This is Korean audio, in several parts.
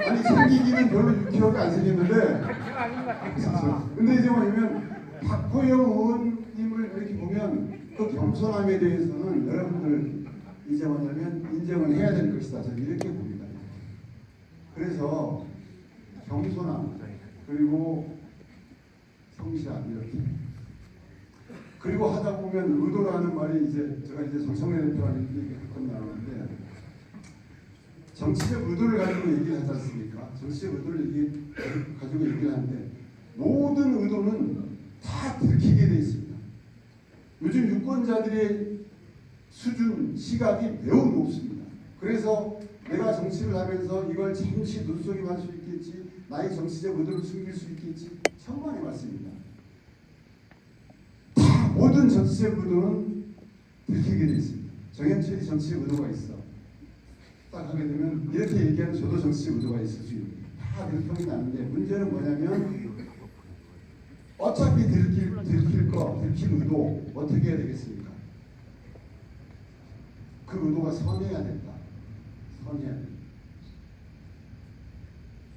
아니 생기기는 별로 유쾌하게 안 생겼는데 근데 이제 뭐냐면 박호영 의원님을 이렇게 보면 그 겸손함에 대해서는 여러분들 이제 뭐냐면 인정을 해야 될 것이다. 저는 이렇게 봅니다. 그래서 겸손함 그리고 성실함 이렇게 그리고 하다 보면 의도라는 말이 이제 제가 이제 정청래 대표랑 얘기 가끔 나오는데 정치적 의도를 가지고 얘기를 하지 않습니까? 정치적 의도를 가지고 얘기를 하는데 모든 의도는 다 들키게 돼 있습니다. 요즘 유권자들의 수준, 시각이 매우 높습니다. 그래서 내가 정치를 하면서 이걸 잠시 눈속임할 수 있겠지, 나의 정치적 의도를 숨길 수 있겠지, 천만의 말씀입니다. 다 모든 정치적 의도는 들키게 돼 있습니다. 정현철이 정치적 의도가 있어. 딱 하게 되면 이렇게 얘기하면 저도 정치적 의도가 있을 수 있는 다 들통이 나는데 문제는 뭐냐면 어차피 들킬 의도 어떻게 해야 되겠습니까? 그 의도가 선해야 된다. 선해야 된다.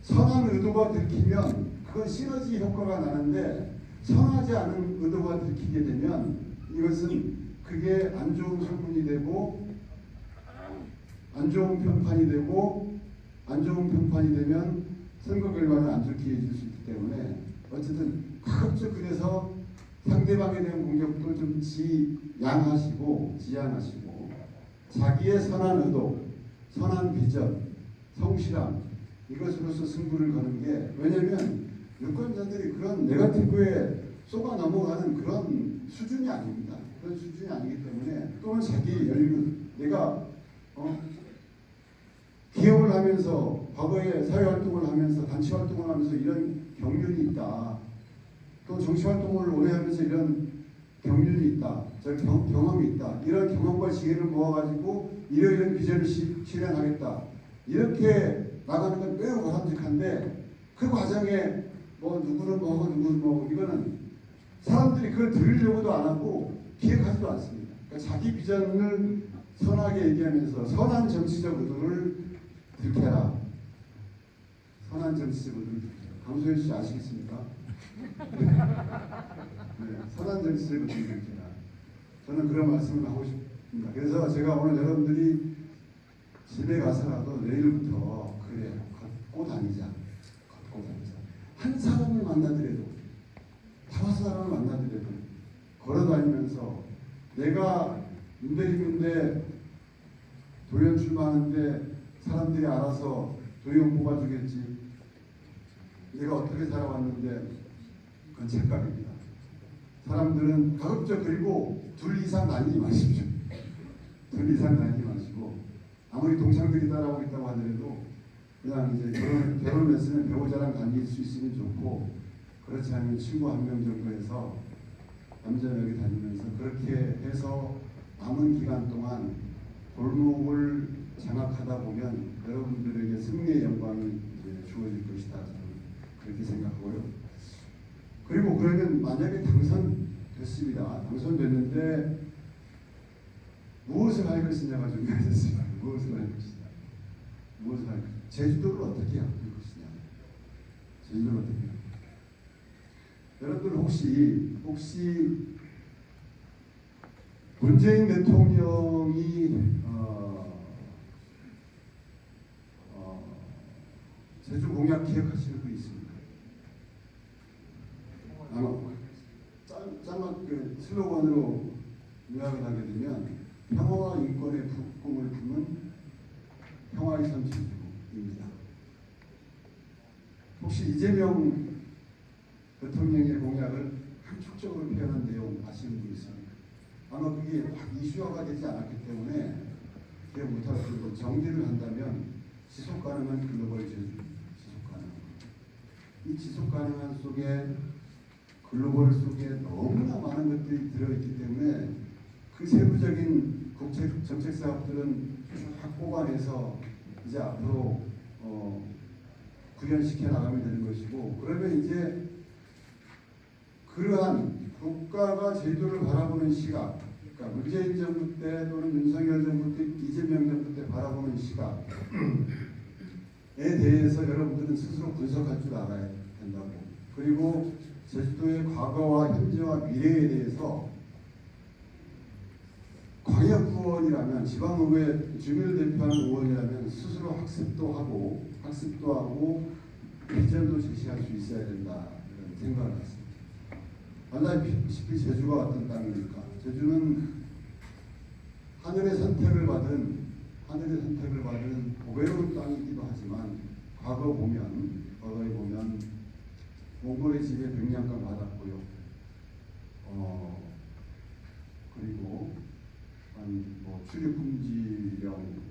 선한 의도가 들키면 그건 시너지 효과가 나는데 선하지 않은 의도가 들키게 되면 이것은 그게 안 좋은 소문이 되고 안 좋은 평판이 되고 안 좋은 평판이 되면 선거 결과는 안 좋게 해줄 수 있기 때문에 어쨌든 가급적 그래서 상대방에 대한 공격도 좀 지양하시고 자기의 선한 의도, 선한 비전, 성실함 이것으로서 승부를 거는 게 왜냐하면 유권자들이 그런 네거티브에 쏘가 넘어가는 그런 수준이 아닙니다. 그런 수준이 아니기 때문에 또는 자기 열린 내가 기업을 하면서 과거에 사회활동을 하면서 단체활동을 하면서 이런 경륜이 있다. 또 정치활동을 오래 하면서 이런 경륜이 있다. 경험이 있다. 이런 경험과 지혜를 모아가지고 이러이런 비전을 실현하겠다. 이렇게 나가는 건 매우 바람직한데 그 과정에 뭐 누구는 뭐고 누구는 뭐고 이거는 사람들이 그걸 들으려고도 안 하고 기획하지도 않습니다. 그러니까 자기 비전을 선하게 얘기하면서 선한 정치적 의도를 들켜라. 선한 정치적 의도를 들켜라. 강소연 씨 아시겠습니까? 네, 선한 정치적 의도를 들켜라. 저는 그런 말씀을 하고 싶습니다. 그래서 제가 오늘 여러분들이 집에 가서라도 내일부터 그래 걷고 다니자. 한 사람을 만나더라도 5사람을 만나더라도 걸어다니면서 내가 윤대림인데 도의원 출마하는데 사람들이 알아서 도의원 뽑아주겠지. 내가 어떻게 살아왔는데 그건 착각입니다. 사람들은 가급적 그리고 둘 이상 다니지 마십시오. 둘 이상 다니지 마시고 아무리 동창들이 따라오겠다고 하더라도 그냥 이제 결혼을 했으면 배우자랑 다닐 수 있으면 좋고 그렇지 않으면 친구 한 명 정도 해서 남자역에 다니면서 그렇게 해서 남은 기간 동안 골목을 장악하다 보면 여러분들에게 승리의 영광이 이제 주어질 것이다. 저는 그렇게 생각하고요. 그리고 그러면 만약에 당선됐습니다. 당선됐는데 무엇을 할 것이냐가 중요해졌습니다. 무엇을 할 것이냐. 무엇을 할 것이냐. 제주도를 어떻게 할 것이냐. 제주도를 어떻게 할 것이냐. 여러분들 혹시 문재인 대통령이 제주 공약 기억하시는 분 있습니까? 아마 짤막 그 슬로건으로 요약을 하게 되면 평화와 인권의 꿈을 품은 평화의 선 제주입니다. 혹시 이재명 대통령의 공약을 함축적으로 표현한 내용 아시는 분 있습니까? 아마 그게 확 이슈화가 되지 않았기 때문에 기억 못하고 정리를 한다면 지속 가능한 글로벌 제주, 지속 가능. 이 지속 가능한 속에 글로벌 속에 너무나 많은 것들이 들어있기 때문에 그 세부적인 국제 정책 사업들은 쫙 뽑아내서 이제 앞으로 구현시켜 나가면 되는 것이고 그러면 이제 그러한 국가가 제주도를 바라보는 시각, 그러니까 문재인 정부 때 또는 윤석열 정부 때 이재명 정부 때 바라보는 시각에 대해서 여러분들은 스스로 분석할 줄 알아야 된다고. 그리고 제주도의 과거와 현재와 미래에 대해서 광역구원이라면 지방의회 주민을 대표하는 의원이라면 스스로 학습도 하고 비전도 제시할 수 있어야 된다 이런 생각을 했습니다. 알다시피 제주가 어떤 땅입니까? 제주는 하늘의 선택을 받은 고배로운 땅이기도 하지만 과거에 보면 몽골의 지배 백량간 받았고요. 그리고 출입금지령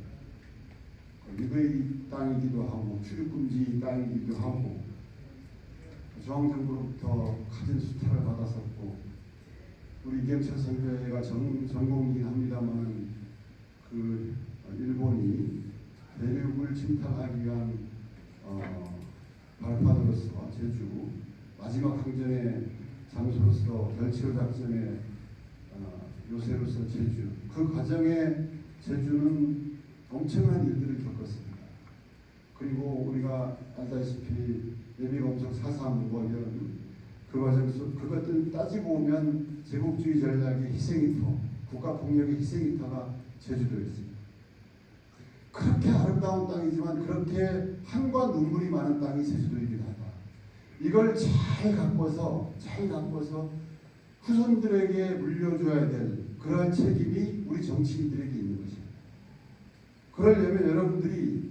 리베이 땅이기도 하고 출입금지 땅이기도 하고 중앙정부로부터 가진 수탈을 받았었고 우리 이경철 선배가 전공이긴 합니다만 그 일본이 대륙을 침탈하기 위한 발판으로서 제주 마지막 항전의 장소로서 별치로 작전의 요새로서 제주 그 과정에 제주는 엄청난 일들을 겪었습니다. 그리고 우리가 알다시피 예비검속 4.3 뭐 이런 그 과정 속 그것들 따지고 보면 제국주의 전략의 희생이터 국가폭력의 희생이터가 제주도였습니다. 그렇게 아름다운 땅이지만 그렇게 한과 눈물이 많은 땅이 제주도이기도 하다. 이걸 잘 가꿔서 후손들에게 물려줘야 될 그러한 책임이 우리 정치인들에게 있는 것입니다. 그러려면 여러분들이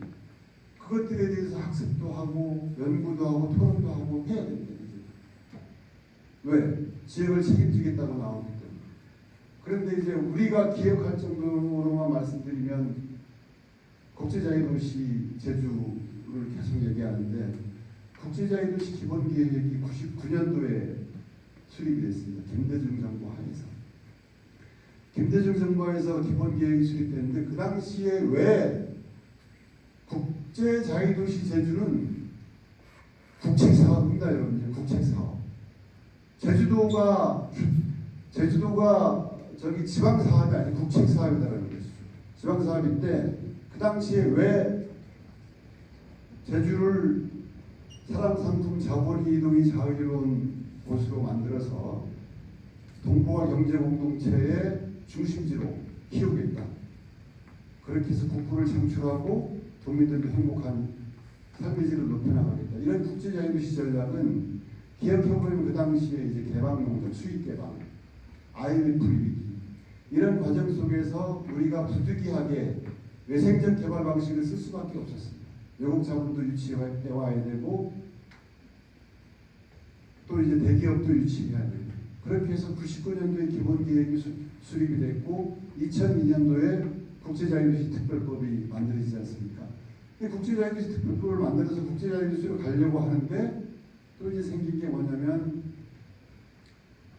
그것들에 대해서 학습도 하고 연구도 하고 토론도 하고 해야 됩니다. 왜? 지역을 책임지겠다고 나오기 때문에. 그런데 이제 우리가 기억할 정도로만 말씀드리면 국제자유도시 제주를 계속 얘기하는데 국제자유도시 기본계획이 99년도에 수립이 됐습니다. 김대중 정부 하에서. 김대중 정부에서 기본계획이 수립됐는데 그 당시에 왜 국제자유도시 제주는 국책사업입니다. 여러분. 국책사업. 제주도가 저기 지방사업이 아닌 국책사업이라는 것이죠. 지방사업인데 그 당시에 왜 제주를 사람, 상품, 자본이 이동이 자유로운 곳으로 만들어서 동북아 경제공동체의 중심지로 키우겠다. 그렇게 해서 국부를 창출하고 도민들도 행복한 삶의 질을 높여나가겠다. 이런 국제자유도시 전략은 기억해보면 그 당시에 이제 개방농장, 수익개방, IMF 위기 이런 과정 속에서 우리가 부득이하게 외생적 개발 방식을 쓸 수밖에 없었습니다. 외국 자본도 유치해와야 되고 또 이제 대기업도 유치해야 되고 그렇게 해서 99년도에 기본계획이 수립이 됐고 2002년도에 국제자유도시 특별법이 만들어지지 않습니까? 국제자유도시 특별법을 만들어서 국제자유도시로 가려고 하는데 또 이제 생긴 게 뭐냐면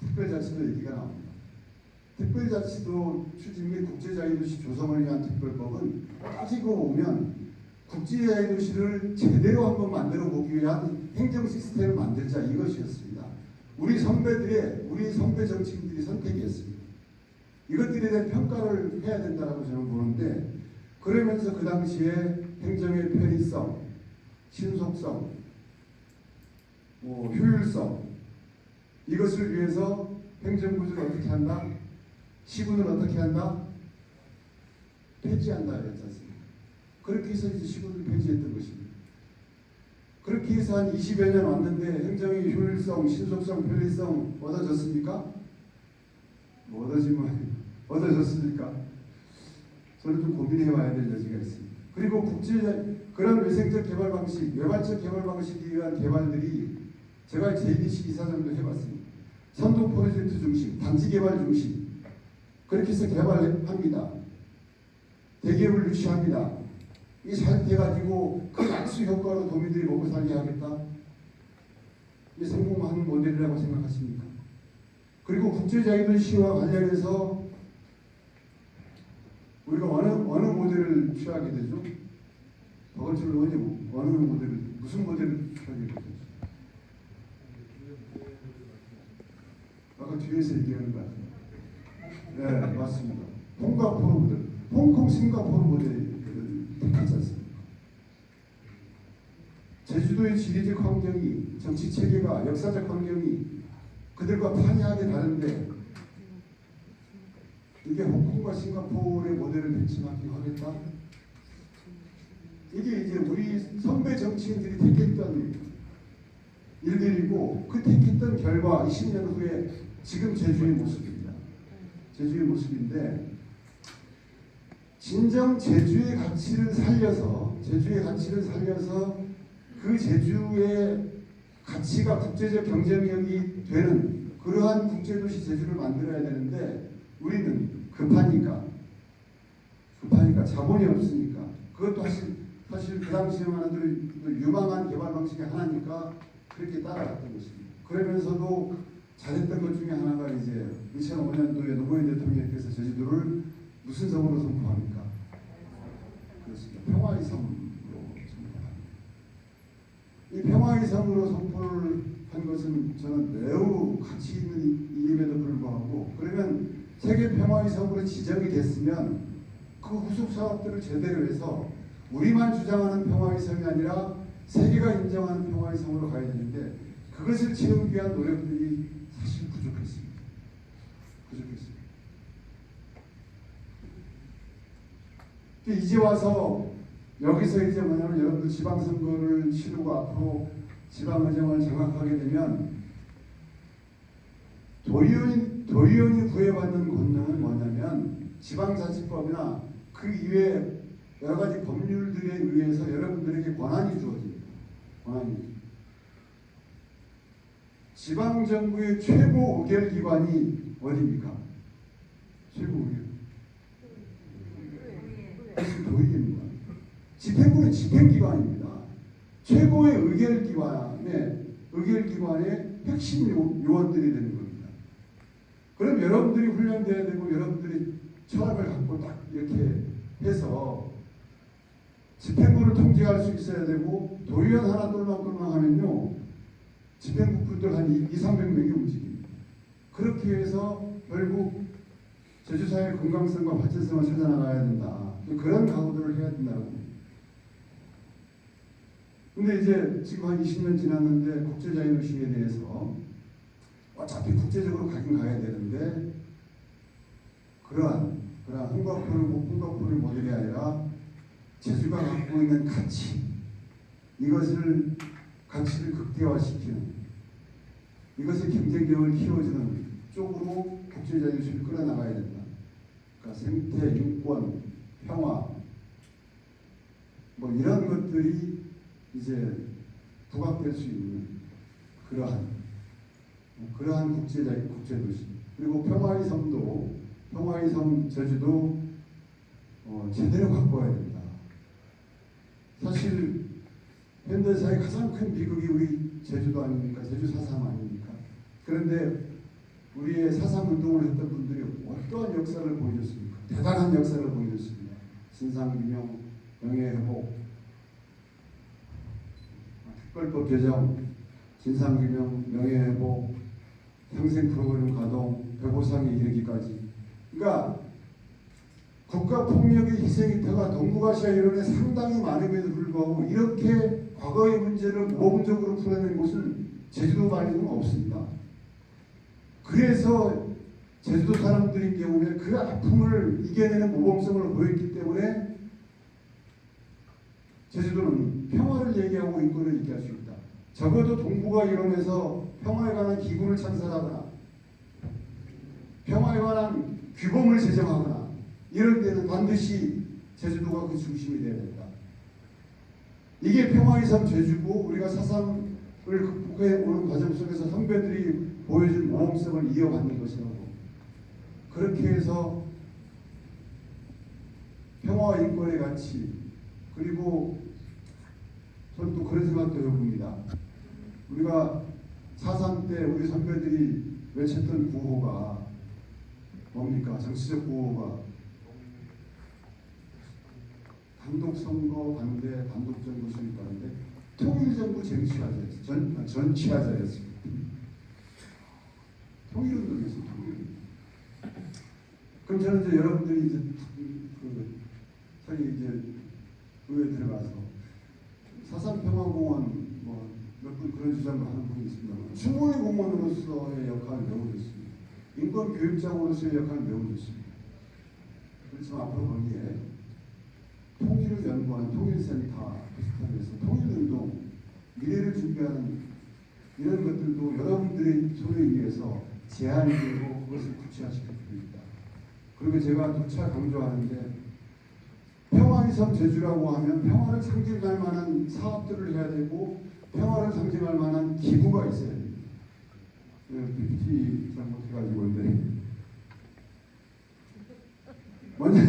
특별자치도 얘기가 나옵니다. 특별자치도 추진 및 국제자유도시 조성을 위한 특별법은 따지고 보면 국제자유도시를 제대로 한번 만들어 보기 위한 행정 시스템을 만들자 이것이었습니다. 우리 선배 정치인들이 선택이었습니다. 이것들에 대한 평가를 해야 된다고 저는 보는데 그러면서 그 당시에 행정의 편의성, 신속성, 효율성 이것을 위해서 행정구조를 어떻게 한다? 시군을 어떻게 한다? 폐지한다 그랬지 않습니까? 그렇게 해서 이제 시군을 폐지했던 것입니다. 그렇게 해서 한 20여 년 왔는데 행정의 효율성, 신속성, 편의성 얻어졌습니까? 얻어졌습니까? 저는 좀 고민해봐야 될 여지가 있습니다. 그리고 그런 외생적 개발 방식, 외발적 개발 방식에 의한 개발들이 제가 JDC 이사장도 해봤습니다. 선도 프로젝트 중심, 단지 개발 중심 그렇게 해서 개발합니다. 대기업을 유치합니다. 이 잘돼가지고 그 악수 효과로 도민들이 먹고 살게 하겠다. 이게 성공하는 모델이라고 생각하십니까? 그리고 국제자유도시와 관련해서 우리가 어느 모델을 취하게 되죠? 버건철 의원님 무슨 모델을 취하게 되죠? 아까 뒤에서 얘기하는 거 같아요. 네, 맞습니다. 싱가포르 모델, 홍콩 싱가포르 모델을 택하지 않습니까? 제주도의 지리적 환경이, 정치 체계가, 역사적 환경이 그들과 판이하게 다른데 이게 홍콩과 싱가포르의 모델을 벤치마킹하겠다? 이게 이제 우리 선배 정치인들이 택했던 일들이고 그 택했던 결과 20년 후에 지금 제주의 모습입니다. 제주의 모습인데 진정 제주의 가치를 살려서 그 제주의 가치가 국제적 경쟁력이 되는 그러한 국제도시 제주를 만들어야 되는데 우리는 급하니까 자본이 없으니까 그것도 사실 그 당시에만 해도 유망한 개발 방식의 하나니까 그렇게 따라갔던 것입니다. 그러면서도 잘했던 것 중에 하나가 이제 2005년도에 노무현 대통령께서 제주도를 무슨 섬으로 선포합니까? 그렇습니다. 평화의 섬으로 선포합니다. 이 평화의 섬으로 선포를 한 것은 저는 매우 가치 있는 일임에도 불구하고 그러면 세계 평화의 섬으로 지정이 됐으면 그 후속 사업들을 제대로 해서 우리만 주장하는 평화의 섬이 아니라 세계가 인정하는 평화의 섬으로 가야 되는데 그것을 채우기 위한 노력들이 사실 부족했습니다. 이제 와서 여기서 이제 뭐냐면 여러분들 지방선거를 치르고 앞으로 지방의정을 장악하게 되면 도의원이 구애받는 권능은 뭐냐면 지방자치법이나 그 이외에 여러 가지 법률들에 의해서 여러분들에게 권한이 주어집니다. 지방정부의 최고 의결기관이 어디입니까? 최고 의결. 도의회입니다. 집행부는 집행기관입니다. 최고의 의결기관의 핵심 요원들이 되는 겁니다. 그럼 여러분들이 훈련돼야 되고 여러분들이 철학을 갖고 딱 이렇게 해서 집행부를 통제할 수 있어야 되고 도의원 하나 똘망똘망 하면요 집행부 분들 한 200~300명이 움직입니다. 그렇게 해서 결국 제주사회의 건강성과 발전성을 찾아나가야 된다. 그런 각오들을 해야 된다고 봅니다. 근데 이제 지금 한 20년 지났는데 국제자유도시에 대해서 어차피 국제적으로 가긴 가야 되는데 그러한 싱가포르 모델이 아니라 제주가 갖고 있는 가치, 가치를 극대화시키는, 이것의 경쟁력을 키워주는 쪽으로 국제자유주의를 끌어나가야 된다. 그러니까 생태, 인권, 평화, 뭐 이런 것들이 이제 부각될 수 있는 그러한 국제도시. 그리고 평화의 섬 제주도 제대로 바꿔야 된다. 사실 현대사의 가장 큰 비극이 우리 제주도 아닙니까? 제주 4.3 아닙니까? 그런데 우리의 4.3 운동을 했던 분들이 어떠한 역사를 보여줬습니까? 대단한 역사를 보여줬습니다. 진상규명, 명예회복, 특별법 개정, 진상규명, 명예회복, 평생 프로그램 가동, 배보상에 이르기까지. 그러니까 국가폭력의 희생이태가 동북아시아 이론에 상당히 많음에도 불구하고 이렇게 과거의 문제를 모범적으로 풀어낸 곳은 제주도 말고는 없습니다. 그래서 제주도 사람들인 경우에 그 아픔을 이겨내는 모범성을 보였기 때문에 제주도는 평화를 얘기하고 인권을 얘기할 수 있다. 적어도 동북아 이론에서 평화에 관한 기구를 창설하거나 평화에 관한 규범을 제정하거나 이럴 때는 반드시 제주도가 그 중심이 되어야 된다. 이게 평화의 섬 제주고 우리가 4.3을 극복해 오는 과정 속에서 선배들이 보여준 모험성을 이어받는 것이라고. 그렇게 해서 평화와 인권의 가치, 그리고 저는 또 그런 생각도 해봅니다. 우리가 4.3 때 우리 선배들이 외쳤던 구호가 뭡니까? 정치적 구호가 단독선거 반대, 단독정부 수립 반대, 통일정부 전취하자였습니다. 통일운동이었습니다. 그럼 저는 이제 여러분들이 이제 저희 이제 의회에 들어가서 사상평화공원 몇 분 그런 주장을 하는 분이 있습니다. 추모의 공원으로서의 역할을 매우 좋습니다. 인권교육장으로서의 역할을 매우 좋습니다. 그렇지만 앞으로 거기에 통일을 연구하는 통일센터 비슷하면서 통일운동, 미래를 준비하는 이런 것들도 여러분들의 손에 의해서 제안이 되고 그것을 구체화시킬 필요입니다. 그리고 제가 누차 강조하는데 평화의 섬 제주라고 하면 평화를 상징할 만한 사업들을 해야 되고 평화를 상징할 만한 기구가 있어야 됩니다. PPT 잘못해가지고 있는데 먼저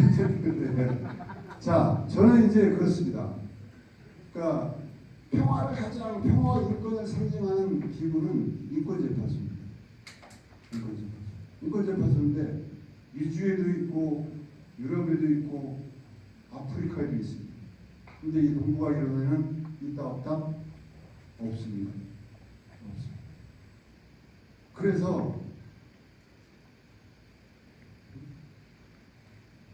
자, 저는 이제 그렇습니다. 그러니까 평화를 가장 평화와 인권을 상징하는 기구는 인권재판소입니다. 인권재판소인데 미주에도 있고 유럽에도 있고 아프리카에도 있습니다. 근데 이 동북아 이론에는 있다 없다? 없습니다. 그래서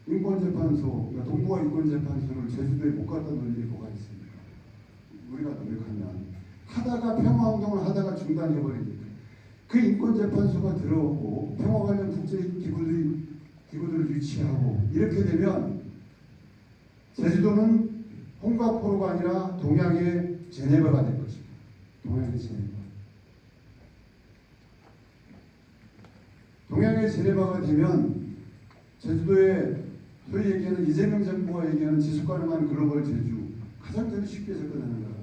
인권재판소, 그러니까 동북아 인권재판소를 제주도에 못 갖다 놓을 일이 뭐가 있습니까? 우리가 노력하면 하다가 평화운동을 하다가 중단해버리니까 그 인권재판소가 들어오고 평화 관련 국제 기구들을 유치하고 이렇게 되면 제주도는 홍가포로가 아니라 동양의 제네바가 될 것입니다. 동양의 제네바. 동양의 제네바가 되면 제주도에 소위 얘기하는 이재명 정부가 얘기하는 지속 가능한 글로벌 제주 가장 제일 쉽게 접근하는 거예요.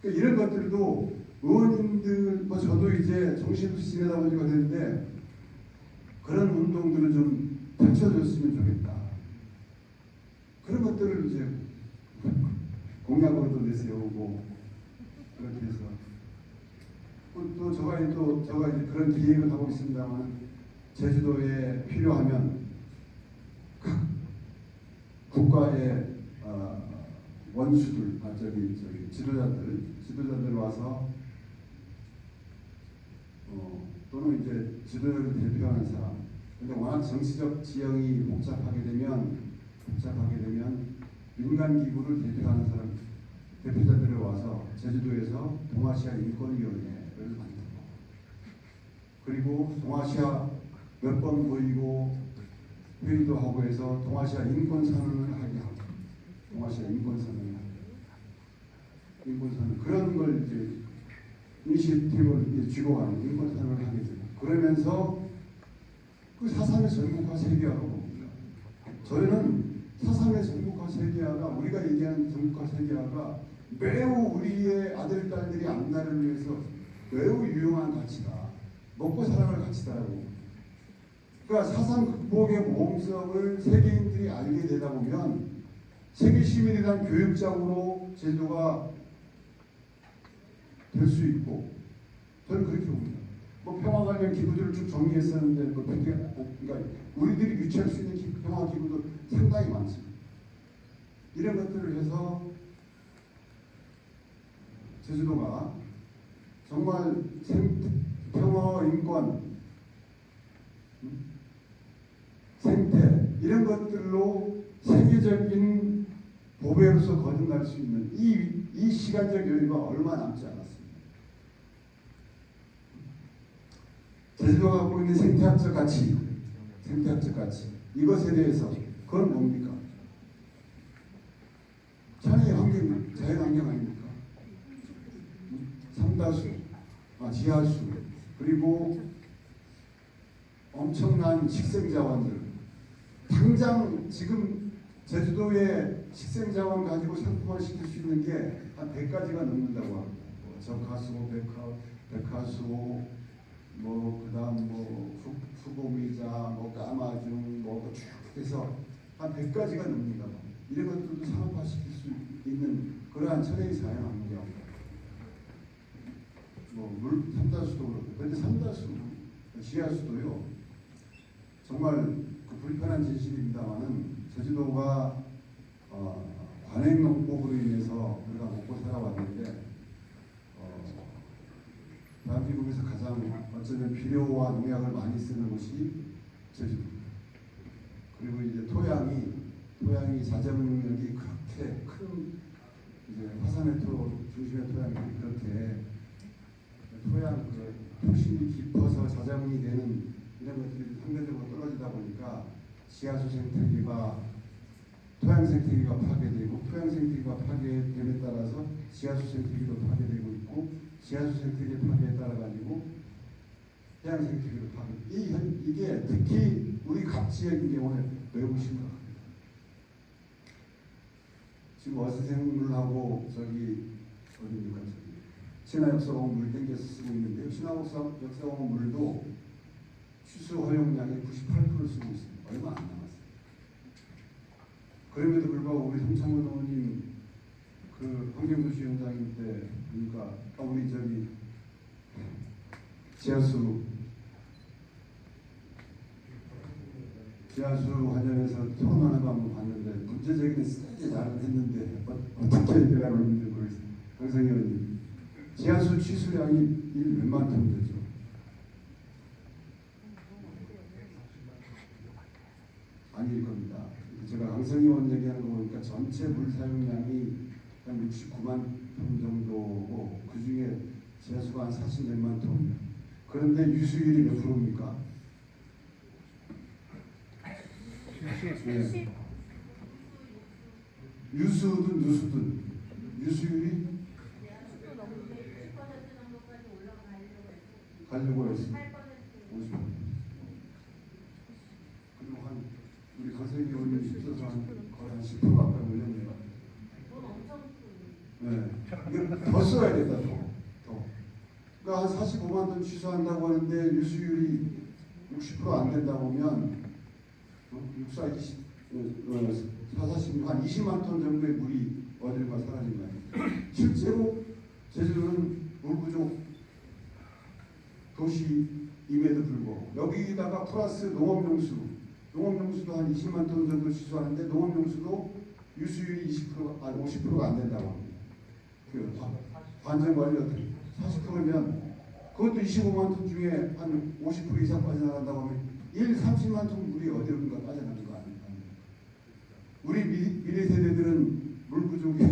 그러니까 이런 것들도 의원님들 저도 이제 정신없이 지내다 보니까 되는데 그런 운동들을 좀 펼쳐줬으면 좋겠다. 그런 것들을 이제 공약으로도 내세우고 그렇게 해서 또 제가 이제 그런 기획을 하고 있습니다만 제주도에 필요하면 국가의 원수들, 지도자들 와서 또는 이제 지도자를 대표하는 사람. 근데 워낙 정치적 지형이 복잡하게 되면 민간 기구를 대표하는 사람, 대표자들을 와서 제주도에서 동아시아 인권위원회를 만들고 그리고 동아시아 몇 번 모이고 회의도 하고 해서 동아시아 인권선언을 하게 하고 동아시아 인권선언을 그런 걸 이제 이니시티브를 쥐고 가는 인권선언을 하게 됩니다. 그러면서 그 사상의 전국화 세계화로 봅니다. 저희는 사상의 전국화 세계화가 우리가 얘기하는 전국화 세계화가 매우 우리의 아들 딸들이 앞날을 위해서 매우 유용한 가치다. 먹고 살아갈 가치다라고. 그러니까 사상 극복의 모험성을 세계인들이 알게 되다 보면 세계 시민에 대한 교육장으로 제도가 될 수 있고 저는 그렇게 봅니다. 평화 관련 기구들을 쭉 정리했었는데 그러니까 우리들이 유치할 수 있는 평화 기구도 상당히 많습니다. 이런 것들을 해서 제주도가 정말 평화, 인권, 생태 이런 것들로 세계적인 보배로서 거듭날 수 있는 이 시간적 여유가 얼마 남지 않았습니다. 제주도가 갖고 있는 생태학적 가치 이것에 대해서 그건 뭡니까? 천혜의 환경, 자연환경 아닙니까? 삼다수, 지하수 그리고 엄청난 식생자원들 당장 지금 제주도의 식생자원 가지고 상품화 시킬 수 있는 게 한 100가지가 넘는다고 합니다. 적하수, 백하수, 그다음 후보미자, 까마중, 쭉 해서 한 100가지가 넘는다. 이런 것들도 산업화시킬 수 있는 그러한 천혜의 자연환경. 삼다수도 그렇고, 그런데 삼다수, 지하수도요. 정말 그 불편한 진실입니다만은 제주도가 관행농법으로 인해서 우리가 먹고 살아왔는데 대한민국에서 가장 어쩌면 비료와 농약을 많이 쓰는 곳이 제주도입니다. 그리고 이제 토양이 자재능력이 그렇게 큰 이제 화산의 중심의 토양이 그렇게 토양 표심이 깊어서 저장이 되는 이런 것들이 상대적으로 떨어지다 보니까 지하수 생태계가 토양 생태계가 파괴되고 토양 생태계가 파괴됨에 따라서 지하수 생태계도 파괴되고 있고 지하수 생태계 파괴에 따라 가지고 해양 생태계도 파괴. 이게 특히 우리 갑지의 경우에 매우 심각합니다. 지금 어스생물하고 저기 어디입니까? 신화역사공원 물 땡겨서 쓰고 있는데요. 신화역사공원 물도 취수 허용량의 98%를 쓰고 있습니다. 얼마 안 남았어요. 그럼에도 불구하고 우리 송창문 의원님 그 환경도시위원장님 때 보니까 우리 저기 지하수 관련해서 토론하는 거 한번 봤는데 문제적인 스타일이 나름 했는데 어떻게 해결하고 있는지 모르겠어요. 강성희 의원님 지하수 취수량이 몇만 톤 되죠. 아닐 겁니다. 제가 강성희 의원 얘기하는 거 보니까 전체 물 사용량이 한 69만 톤 정도고 그 중에 지하수가 한 40몇만 톤. 그런데 유수율이 몇 프로입니까? 70. 유수든 누수든 유수율이 가려고 했습니다. 50. 그리고 한 우리 강성희 의원님 있어서 거의 한 10% 가까이 올렸네요. 네, 이거 더 써야 된다 더. 그러니까 한 45만 톤 취소한다고 하는데 유수율이 60% 안 된다 보면 40, 한 20만 톤 정도의 물이 어디론가 사라진 거예요. 실제로 제주도는 물 부족 도시임에도 불구하고 여기다가 플러스 농업용수도 한 20만 톤 정도 취소하는데 농업용수도 유수율이 50%가 안 된다고 합니다. 그 관정관리 어떻게 40%면 그것도 25만 톤 중에 한 50% 이상 빠져나간다고 하면 30만 톤 물이 어디론가 빠져나가는 거 아닙니까? 우리 미래 세대들은 물 부족이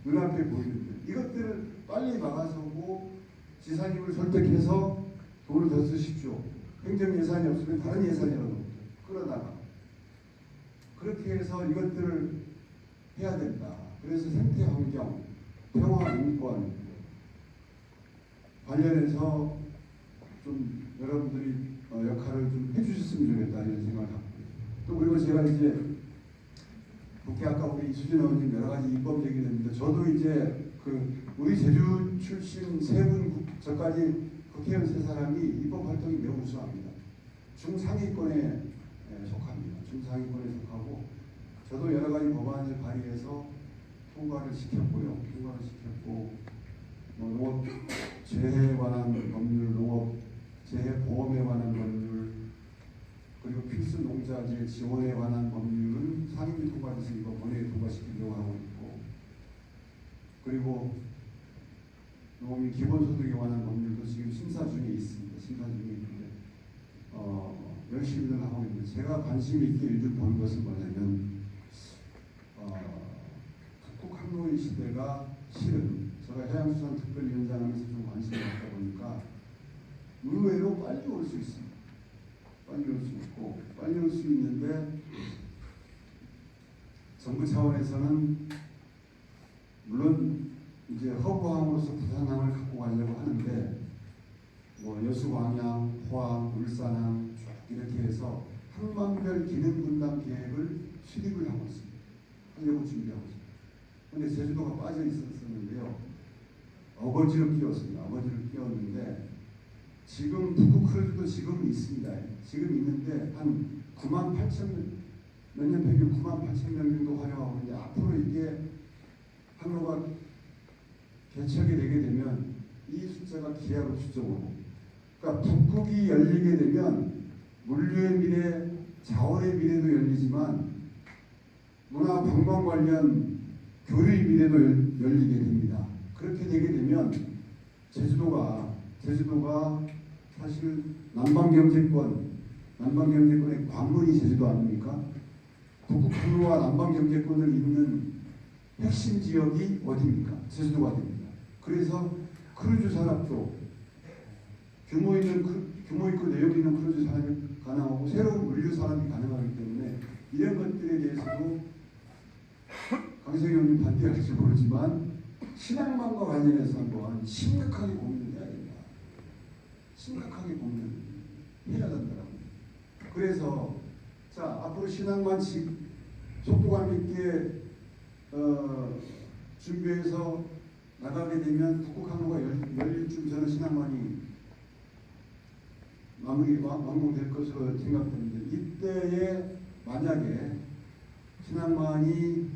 눈앞에 보이는데 이것들을 빨리 막아서고 지사님을 설득해서 돈을 더 쓰십시오. 행정 예산이 없으면 다른 예산이라도 끌어나가. 그렇게 해서 이것들을 해야 된다. 그래서 생태 환경, 평화 인권 관련해서 좀 여러분들이 역할을 좀 해주셨으면 좋겠다 이런 생각을 갖고 또 그리고 제가 이제 국회 아까 우리 이수진 의원님 여러 가지 입법 얘기를 했는데 저도 이제 우리 제주 출신 세 분 저까지 국회의원 세 사람이 입법 활동이 매우 우수합니다. 중상위권에 속합니다. 중상위권에 속하고 저도 여러 가지 법안을 발의해서 통과를 시켰고 농업 재해에 관한 법률, 농업 재해 보험에 관한 법률, 그리고 필수 농자재 지원에 관한 법률은 상임위 통과돼서 이거 본회의 통과시키려고 하고 있고, 그리고 농민 기본소득에 관한 법률도 지금 심사 중에 있습니다. 심사 중에 있는데 열심히들 하고 있는데 제가 관심 있게 요즘 보는 것은 뭐냐면 북극 항로의 시대가 실은 제가 해양수산특별위원장 하면서 좀 관심을 갖다 보니까 의외로 빨리 올 수 있습니다. 빨리 올 수 있고 빨리 올 수 있는데 정부 차원에서는 물론 이제 허브항으로서 부산항을 갖고 가려고 하는데 여수광양, 포항, 울산항 쭉 이렇게 해서 항만별 기능 분담 계획을 수립을 하고 있습니다. 하려고 준비하고 있습니다. 그런데 제주도가 빠져 있었는데요. 어거지로 끼웠습니다. 어거지로 끼웠는데 지금 북극 크루즈도 지금 있습니다. 지금 있는데 한 9만 8천 몇 년 평균 9만 8천 명 정도 활용하고 있는데 앞으로 이게 항로가 개척이 되게 되면 이 숫자가 기하로 추정오고 그러니까 북극이 열리게 되면 물류의 미래, 자원의 미래도 열리지만 문화 관광 관련 교류의 미래도 열리게 됩니다. 그렇게 되게 되면 제주도가 사실 남방경제권 남방경제권의 관문이 제주도 아닙니까? 북극 항로와 남방경제권을 잇는 핵심 지역이 어디입니까? 제주도가 됩니다. 그래서 크루즈 산업도 규모 있고 내용 있는 크루즈 산업이 가능하고 새로운 물류 산업이 가능하기 때문에 이런 것들에 대해서도 강세기 의원님 반대할지 모르지만 신앙망과 관련해서 한번 심각하게 고민을 해야 된다. 심각하게 고민을 해야 된다라고. 그래서 자 앞으로 신앙만 속도감 있게 준비해서 나가게 되면 북극 항로가 열릴 쯤 저는 신앙만이 완공될 것으로 생각되는데 이때에 만약에 신앙만이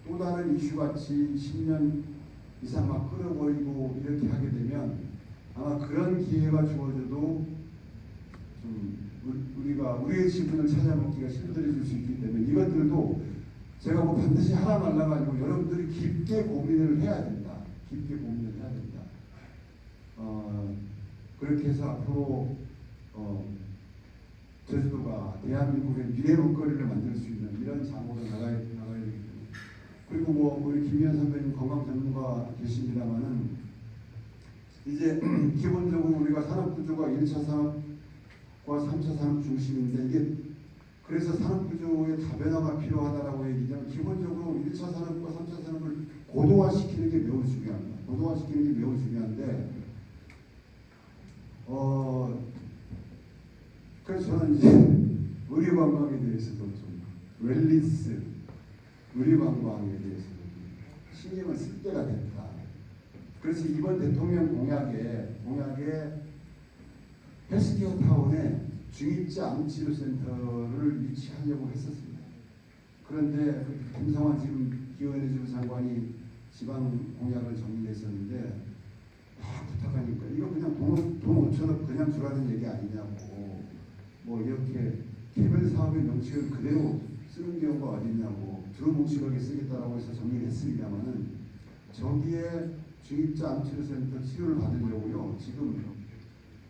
또 다른 이슈같이 10년 이상 막 끌어버리고 이렇게 하게 되면 아마 그런 기회가 주어져도 좀 우리가 우리의 지분을 찾아먹기가 힘들어질 수 있기 때문에 이것들도 제가 뭐 반드시 하라 말라가 아니고 여러분들이 깊게 고민을 해야 된다. 깊게 고민을 해야 된다. 그렇게 해서 앞으로 제주도가 대한민국의 미래 먹거리를 만들 수 있는 이런 장으로 나가야 되기 때문에 그리고 뭐 우리 김희연 선배님 건강 전문가 계십니다만은 이제 기본적으로 우리가 산업 구조가 1차 산업과 3차 산업 중심인데 이게 그래서 산업 구조의 다변화가 필요하다라고 얘기하면 기본적으로 1차 산업과 3차 산업을 고도화시키는 게 매우 중요합니다. 고도화시키는 게 매우 중요한데 그래서 저는 이제 의료관광에 대해서도 좀 웰리스 의료관광에 대해서도 신경을 쓸 때가 됐다. 그래서 이번 대통령 공약에 헬스케어 타운에 중입자 암치료센터를 유치하려고 했었습니다. 그런데 김성환 지금 기후에너지부 장관이 지방 공약을 정리했었는데 부탁하니까 이거 그냥 돈 5천억 그냥 주라는 얘기 아니냐고 뭐 이렇게 개별 사업의 명칭을 그대로 쓰는 경우가 어딨냐고 두루뭉실하게 쓰겠다라고 해서 정리를 했습니다만은 저기에 중입자 암치료센터 치료를 받으려고요 지금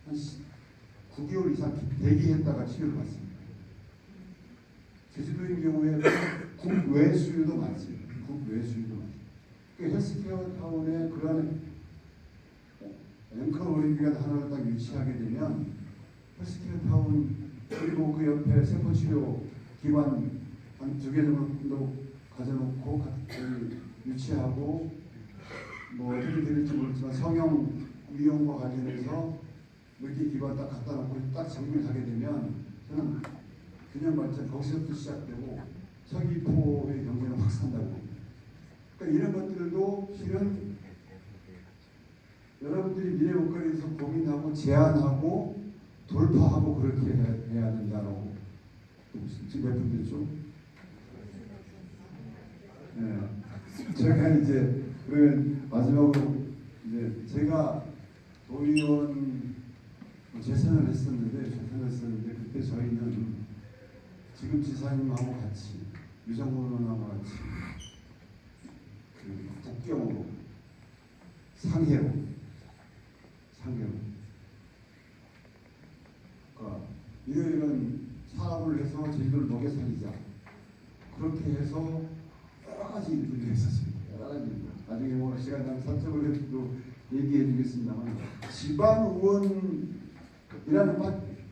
한 9개월 이상 대기했다가 치료를 받습니다. 제주도인 경우에 국외 수요도 많습니다. 국외 수요도 많습니다. 그러니까 헬스케어 타운에 그런 앵커 올림피아드 하나를 딱 유치하게 되면 헬스케어 타운 그리고 그 옆에 세포치료 기관 한 2개 정도 가져놓고 유치하고 뭐 어떻게 될지 모르지만 성형 미용과 관련해서 이렇게 기관 딱 갖다 놓고 딱 정리하게 되면 저는 균형 발전 거기서부터 시작되고 서귀포의 경제는 확 산다고. 그러니까 이런 것들도 실은 여러분들이 미래 먹거리에서 고민하고 제안하고 돌파하고 그렇게 해야 된다라고. 지금 몇 분 됐죠? 네. 제가 이제 그러면 마지막으로 이제 제가 도의원 재선을 했었는데 그때 저희는 지금 지사님하고 같이 유정문 의원하고 같이 그 국경으로 상해로 그러니까 이런 사업을 해서 제주도를 먹여 살리자 그렇게 해서 여러 가지 일들이 했었습니다. 여러 가지 일들. 나중에 뭐 시간 나면 사적으로 얘기해 주겠습니다만 지방 의원이라는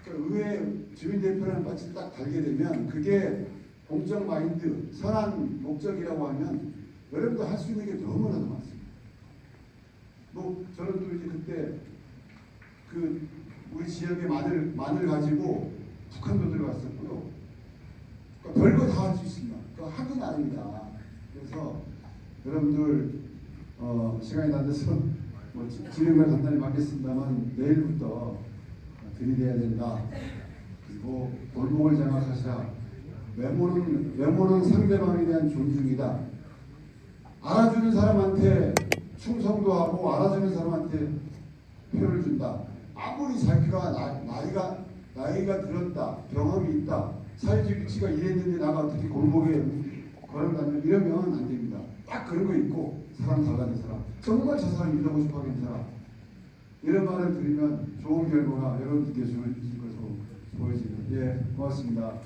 의회 주민대표라는 빠지 딱 달게 되면 그게 공적 마인드, 선한 목적이라고 하면 여러분도 할 수 있는 게 너무나도 많습니다. 뭐 저는 또 이제 그때 그 우리 지역에 마늘 가지고 북한도 들어갔었고요. 그러니까 별거 다 할 수 있습니다. 그러니까 하긴 아닙니다. 그래서 여러분들 시간이 안 돼서 뭐 진행을 간단히 받겠습니다만 내일부터 들이대야 된다. 그리고 골목을 장악하시라. 외모는 상대방에 대한 존중이다. 알아주는 사람한테 충성도 하고 알아주는 사람한테 표를 준다. 아무리 자기가 나이가 들었다, 경험이 있다, 사회적 위치가 이랬는데 나가 어떻게 골목에 걸어다니면 이러면 안 됩니다. 딱 그런 거 있고 사람 달라진 사람, 정말 저 사람 믿어보고 싶어 하는 사람, 이런 말을 들으면 좋은 결과가 여러분들께 주어질 것으로 보여집니다. 예, 고맙습니다.